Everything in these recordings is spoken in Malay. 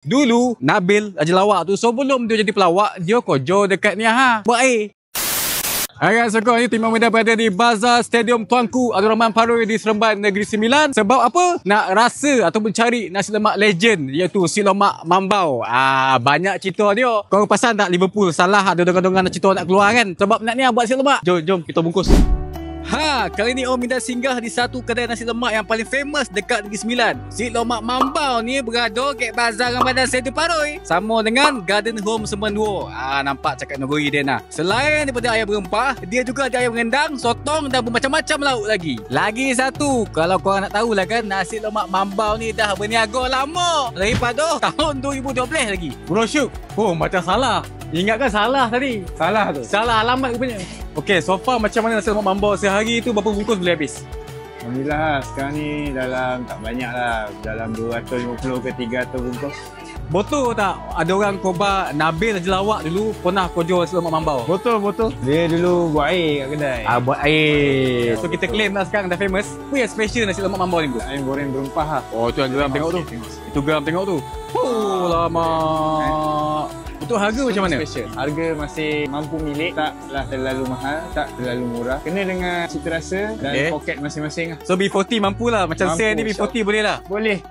Dulu Nabil Raja Lawak tu sebelum dia jadi pelawak, dia kojo dekat ni buat air. Alright, so ni Timur Medan berada di Bazar Stadium Tuanku Abdul Rahman Paroi di Seremban Negeri Sembilan. Sebab apa? Nak rasa atau mencari nasi lemak legend, iaitu si lemak Mambau. Banyak cerita dia. Korang pasal tak Liverpool salah ada dongan-dongan cerita nak keluar kan? Sebab nak ni buat si lemak. Jom kita bungkus. Kali ni Om Minda singgah di satu kedai nasi lemak yang paling famous dekat Negeri Sembilan. Si lemak Mambau ni berada kat Bazar Ramadan Stadium Paroi, sama dengan Garden Home Semenua. Nampak cakap negeri dia nah. Selain daripada ayam berempah, dia juga ada ayam rendang, sotong dan bermacam-macam lauk lagi. Lagi satu, kalau korang nak tahulah kan, nasi lemak Mambau ni dah berniaga lama, daripada tahun 2012 lagi. Bro Syuk, macam salah. Ingatkan salah tadi. Salah tu? Salah alamat rupanya. Okey, so far macam mana nasi lemak Mambau sehari tu berapa bungkus boleh habis? Alhamdulillah, sekarang ni dalam tak banyak lah. Dalam 250 ke 300 bungkus. Betul tak ada orang khabar Nabil Raja Lawak dulu pernah jual nasi lemak Mambau? Betul. Dia dulu buat air kat kedai. Buat air. So kita claim lah sekarang dah famous. Apa yang special nasi lemak Mambau ni bro? Ayam goreng berempah lah. Itu yang geram tengok tu. Itu geram tengok tu. Lama. Untuk harga macam mana? Special. Harga masih mampu milik, taklah terlalu mahal, tak terlalu murah. Kena dengan cita rasa dan poket masing-masing lah. So B40 mampu lah. Macam saya ni B40 boleh lah? Boleh.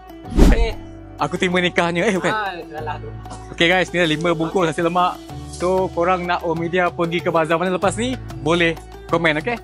Aku terima nikahnya. Bukan? Salah tu. Okay guys, ni dah 5 bungkus nasi lemak. So korang nak Om Media pergi ke bazar mana lepas ni? Boleh komen, okay?